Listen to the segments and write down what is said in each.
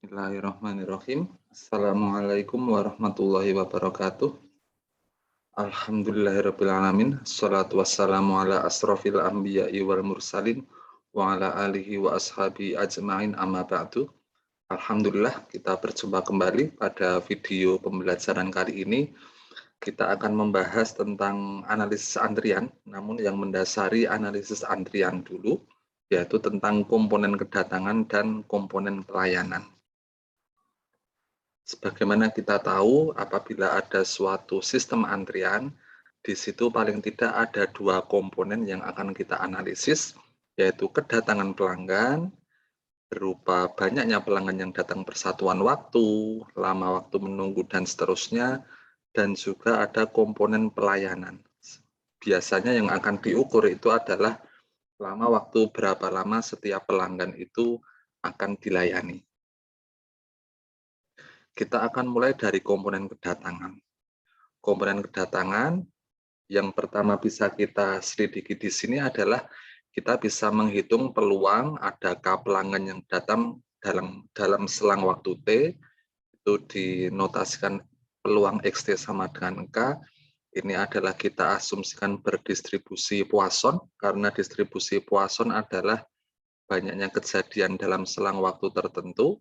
Bismillahirrahmanirrahim. Assalamualaikum warahmatullahi wabarakatuh. Alhamdulillahirabbil alamin. Shalatu wassalamu ala asrofil anbiya'i wal mursalin wa ala alihi wa ashabi ajma'in amma ba'du. Alhamdulillah kita berjumpa kembali pada video pembelajaran kali ini. Kita akan membahas tentang analisis antrian, namun yang mendasari analisis antrian dulu, yaitu tentang komponen kedatangan dan komponen pelayanan. Sebagaimana kita tahu, apabila ada suatu sistem antrian, di situ paling tidak ada dua komponen yang akan kita analisis, yaitu kedatangan pelanggan, berupa banyaknya pelanggan yang datang persatuan waktu, lama waktu menunggu, dan seterusnya, dan juga ada komponen pelayanan. Biasanya yang akan diukur itu adalah lama waktu berapa lama setiap pelanggan itu akan dilayani. Kita akan mulai dari komponen kedatangan. Komponen kedatangan yang pertama bisa kita selidiki di sini adalah kita bisa menghitung peluang adakah pelanggan yang datang dalam selang waktu T, itu dinotasikan peluang XT sama dengan K. Ini adalah kita asumsikan berdistribusi Poisson, karena distribusi Poisson adalah banyaknya kejadian dalam selang waktu tertentu.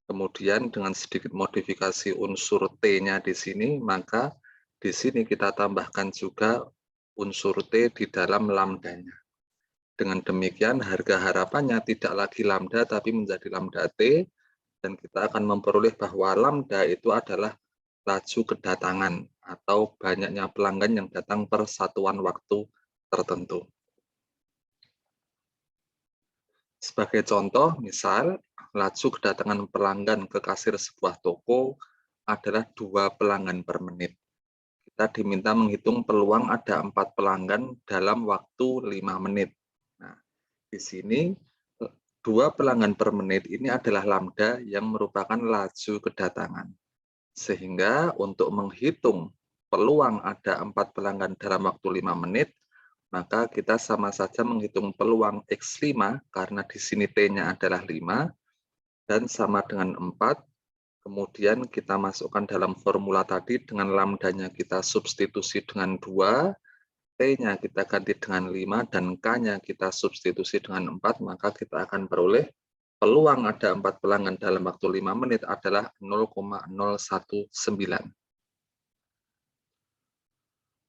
Kemudian dengan sedikit modifikasi unsur T-nya di sini, maka di sini kita tambahkan juga unsur T di dalam lambdanya. Dengan demikian harga harapannya tidak lagi lambda tapi menjadi lambda T, dan kita akan memperoleh bahwa lambda itu adalah laju kedatangan atau banyaknya pelanggan yang datang per satuan waktu tertentu. Sebagai contoh, misal laju kedatangan pelanggan ke kasir sebuah toko adalah 2 pelanggan per menit. Kita diminta menghitung peluang ada 4 pelanggan dalam waktu 5 menit. Nah, di sini 2 pelanggan per menit ini adalah lambda yang merupakan laju kedatangan. Sehingga untuk menghitung peluang ada 4 pelanggan dalam waktu 5 menit, maka kita sama saja menghitung peluang X5 karena di sini T-nya adalah 5 dan sama dengan 4. Kemudian kita masukkan dalam formula tadi dengan lambdanya kita substitusi dengan 2, T-nya kita ganti dengan 5 dan K-nya kita substitusi dengan 4, maka kita akan peroleh peluang ada 4 pelanggan dalam waktu 5 menit adalah 0,019.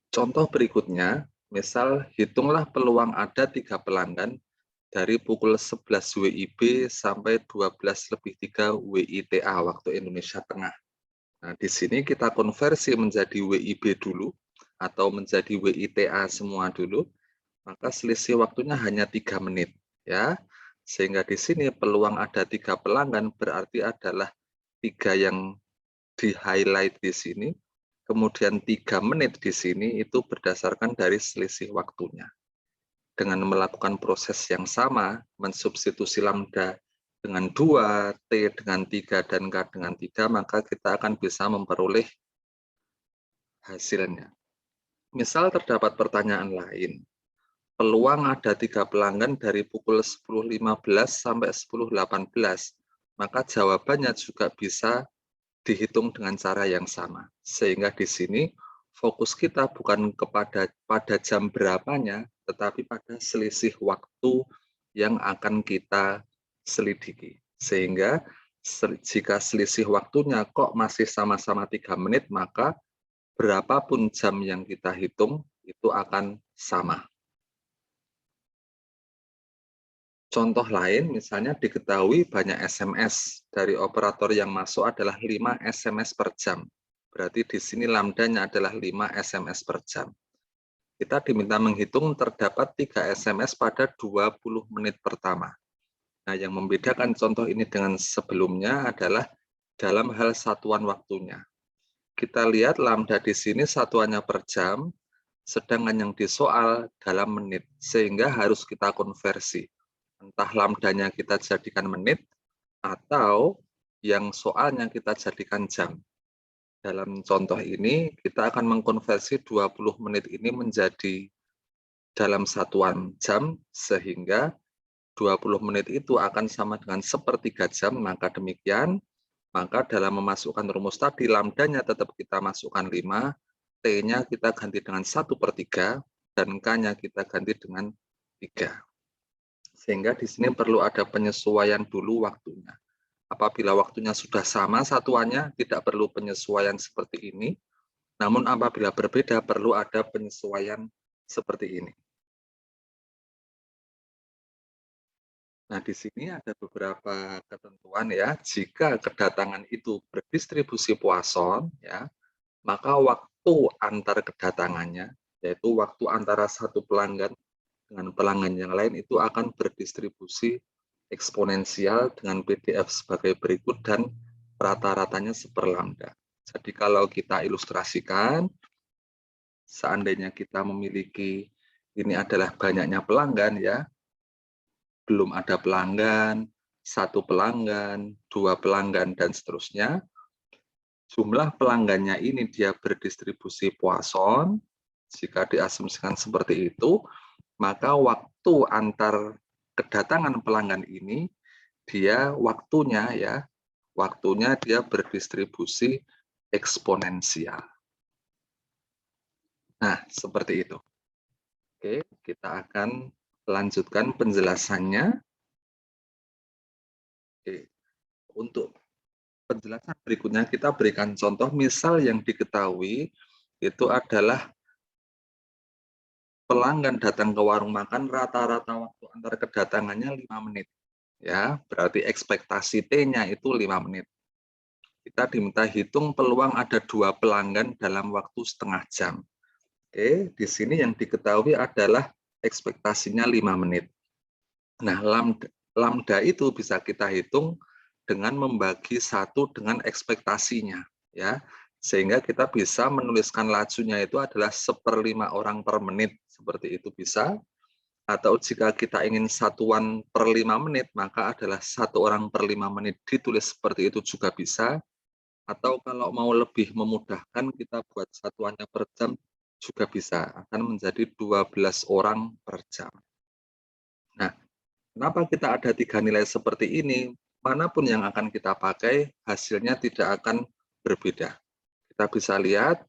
Contoh berikutnya, misal hitunglah peluang ada 3 pelanggan dari pukul 11 WIB sampai 12:03 WITA waktu Indonesia Tengah. Nah, di sini kita konversi menjadi WIB dulu atau menjadi WITA semua dulu, maka selisih waktunya hanya 3 menit ya. Sehingga di sini peluang ada 3 pelanggan berarti adalah 3 yang di-highlight di sini. Kemudian 3 menit di sini itu berdasarkan dari selisih waktunya. Dengan melakukan proses yang sama, mensubstitusi lambda dengan 2, T dengan 3, dan K dengan 3, maka kita akan bisa memperoleh hasilnya. Misal terdapat pertanyaan lain, peluang ada 3 pelanggan dari pukul 10.15 sampai 10.18, maka jawabannya juga bisa dihitung dengan cara yang sama. Sehingga di sini fokus kita bukan pada jam berapanya, tetapi pada selisih waktu yang akan kita selidiki. Sehingga jika selisih waktunya kok masih sama-sama 3 menit, maka berapapun jam yang kita hitung itu akan sama. Contoh lain, misalnya diketahui banyak SMS dari operator yang masuk adalah 5 SMS per jam. Berarti di sini lambdanya adalah 5 SMS per jam. Kita diminta menghitung terdapat 3 SMS pada 20 menit pertama. Nah, yang membedakan contoh ini dengan sebelumnya adalah dalam hal satuan waktunya. Kita lihat lambda di sini satuannya per jam, sedangkan yang disoal dalam menit, sehingga harus kita konversi. Entah lambdanya kita jadikan menit, atau yang soalnya kita jadikan jam. Dalam contoh ini, kita akan mengkonversi 20 menit ini menjadi dalam satuan jam, sehingga 20 menit itu akan sama dengan sepertiga jam, maka demikian, maka dalam memasukkan rumus tadi, lambdanya tetap kita masukkan 5, T-nya kita ganti dengan 1/3, dan K-nya kita ganti dengan 3. Sehingga di sini perlu ada penyesuaian dulu waktunya. Apabila waktunya sudah sama satuannya, tidak perlu penyesuaian seperti ini. Namun apabila berbeda, perlu ada penyesuaian seperti ini. Nah, di sini ada beberapa ketentuan ya. Jika kedatangan itu berdistribusi Poisson, ya, maka waktu antar kedatangannya, yaitu waktu antara satu pelanggan dengan pelanggan yang lain itu akan berdistribusi eksponensial dengan PDF sebagai berikut dan rata-ratanya seperlambda. Jadi kalau kita ilustrasikan, seandainya kita memiliki ini adalah banyaknya pelanggan ya, belum ada pelanggan, satu pelanggan, dua pelanggan, dan seterusnya. Jumlah pelanggannya ini dia berdistribusi Poisson. Jika diasumsikan seperti itu, maka waktu antar kedatangan pelanggan ini, dia waktunya dia berdistribusi eksponensial. Nah, seperti itu. Oke, kita akan lanjutkan penjelasannya. Oke, untuk penjelasan berikutnya kita berikan contoh misal yang diketahui itu adalah pelanggan datang ke warung makan rata-rata waktu antar kedatangannya 5 menit. Ya, berarti ekspektasi T-nya itu 5 menit. Kita diminta hitung peluang ada 2 pelanggan dalam waktu setengah jam. Oke, di sini yang diketahui adalah ekspektasinya 5 menit. Nah, lambda itu bisa kita hitung dengan membagi 1 dengan ekspektasinya, ya. Sehingga kita bisa menuliskan lajunya itu adalah 1/5 orang per menit, seperti itu bisa. Atau jika kita ingin satuan per 5 menit, maka adalah 1 orang per 5 menit ditulis seperti itu juga bisa. Atau kalau mau lebih memudahkan, kita buat satuannya per jam juga bisa, akan menjadi 12 orang per jam. Nah, kenapa kita ada 3 nilai seperti ini? Manapun yang akan kita pakai, hasilnya tidak akan berbeda. Kita bisa lihat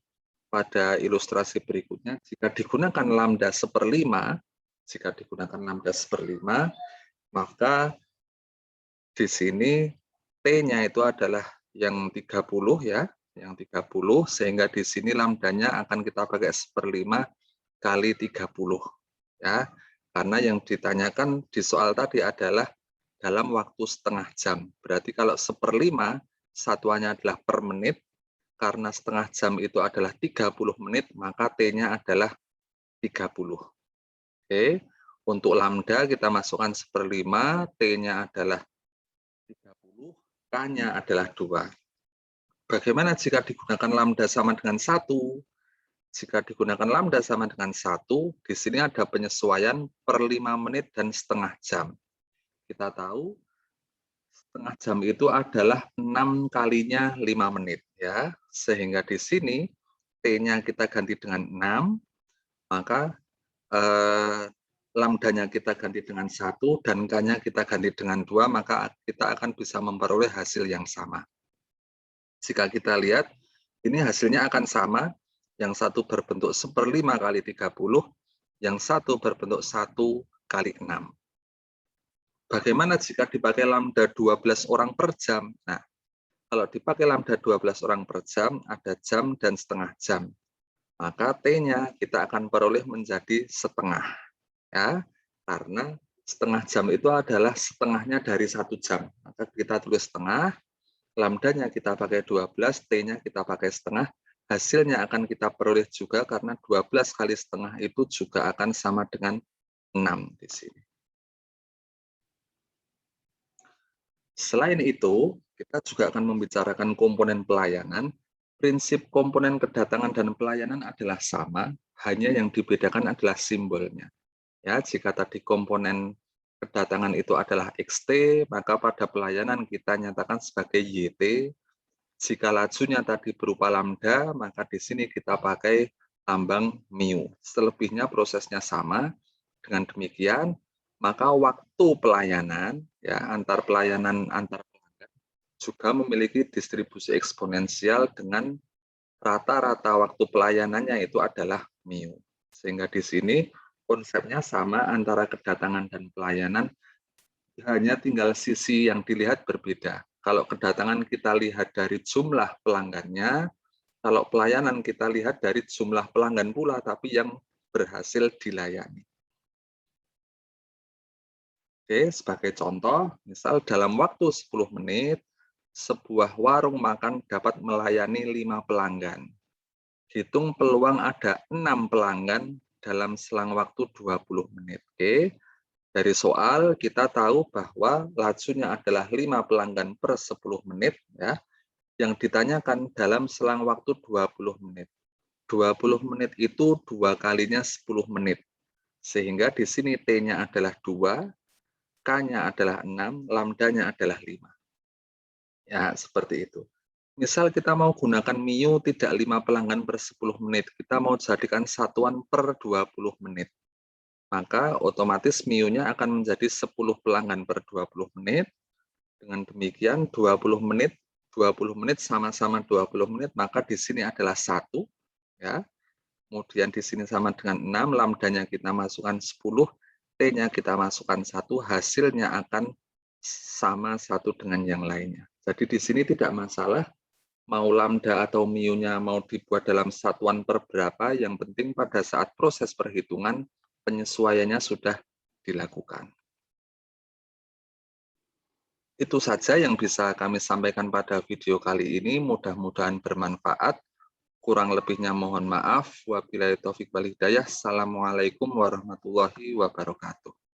pada ilustrasi berikutnya, jika digunakan lambda 1/5, maka di sini T-nya itu adalah yang 30 ya, yang 30, sehingga di sini lambdanya akan kita pakai 1/5 kali 30 ya. Karena yang ditanyakan di soal tadi adalah dalam waktu setengah jam. Berarti kalau 1/5 satuannya adalah per menit, karena setengah jam itu adalah 30 menit, maka T-nya adalah 30. Oke, untuk lambda kita masukkan 1/5, T-nya adalah 30, K-nya adalah 2. Bagaimana jika digunakan lambda sama dengan 1? Jika digunakan lambda sama dengan 1, di sini ada penyesuaian per 5 menit dan setengah jam. Kita tahu setengah jam itu adalah 6 kalinya 5 menit. Ya. Sehingga di sini T-nya kita ganti dengan 6, maka lambdanya kita ganti dengan 1 dan K-nya kita ganti dengan 2, maka kita akan bisa memperoleh hasil yang sama. Jika kita lihat, ini hasilnya akan sama, yang satu berbentuk 1/5 kali 30, yang satu berbentuk 1 kali 6. Bagaimana jika dipakai lambda 12 orang per jam? Nah, kalau dipakai lambda 12 orang per jam, ada jam dan setengah jam. Maka T-nya kita akan peroleh menjadi setengah. Ya, karena setengah jam itu adalah setengahnya dari 1 jam. Maka kita tulis setengah, lambdanya kita pakai 12, T-nya kita pakai setengah, hasilnya akan kita peroleh juga karena 12 kali setengah itu juga akan sama dengan 6 di sini. Selain itu, kita juga akan membicarakan komponen pelayanan. Prinsip komponen kedatangan dan pelayanan adalah sama, hanya yang dibedakan adalah simbolnya. Ya, jika tadi komponen kedatangan itu adalah XT, maka pada pelayanan kita nyatakan sebagai YT. Jika lajunya tadi berupa lambda, maka di sini kita pakai lambang mu. Selebihnya prosesnya sama. Dengan demikian, maka waktu pelayanan ya antar pelayanan antar pelanggan juga memiliki distribusi eksponensial dengan rata-rata waktu pelayanannya itu adalah mu. Sehingga di sini konsepnya sama antara kedatangan dan pelayanan, hanya tinggal sisi yang dilihat berbeda. Kalau kedatangan kita lihat dari jumlah pelanggannya, kalau pelayanan kita lihat dari jumlah pelanggan pula, tapi yang berhasil dilayani. Oke, sebagai contoh, misal dalam waktu 10 menit, sebuah warung makan dapat melayani 5 pelanggan. Hitung peluang ada 6 pelanggan dalam selang waktu 20 menit. Oke, dari soal kita tahu bahwa lajunya adalah 5 pelanggan per 10 menit. Ya. Yang ditanyakan dalam selang waktu 20 menit. 20 menit itu 2 kalinya 10 menit. Sehingga di sini T-nya adalah 2, K-nya adalah 6, lambdanya adalah 5. Ya, seperti itu. Misal kita mau gunakan MIU tidak 5 pelanggan per 10 menit, kita mau jadikan satuan per 20 menit. Maka otomatis MIU-nya akan menjadi 10 pelanggan per 20 menit. Dengan demikian 20 menit sama-sama 20 menit, maka di sini adalah 1. Ya. Kemudian di sini sama dengan 6, lambdanya kita masukkan 10, T-nya kita masukkan 1, hasilnya akan sama satu dengan yang lainnya. Jadi di sini tidak masalah mau lambda atau mu-nya mau dibuat dalam satuan per berapa, yang penting pada saat proses perhitungan penyesuaiannya sudah dilakukan. Itu saja yang bisa kami sampaikan pada video kali ini, mudah-mudahan bermanfaat. Kurang lebihnya mohon maaf. Wabillahi taufik wal hidayah. Assalamualaikum warahmatullahi wabarakatuh.